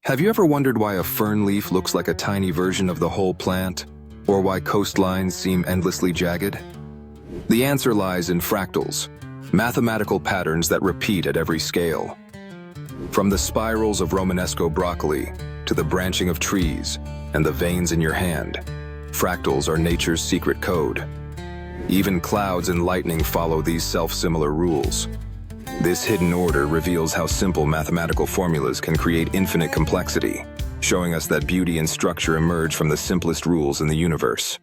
Have you ever wondered why a fern leaf looks like a tiny version of the whole plant? Or why coastlines seem endlessly jagged? The answer lies in fractals, mathematical patterns that repeat at every scale. From the spirals of Romanesco broccoli to the branching of trees and the veins in your hand, fractals are nature's secret code. Even clouds and lightning follow these self-similar rules. This hidden order reveals how simple mathematical formulas can create infinite complexity, showing us that beauty and structure emerge from the simplest rules in the universe.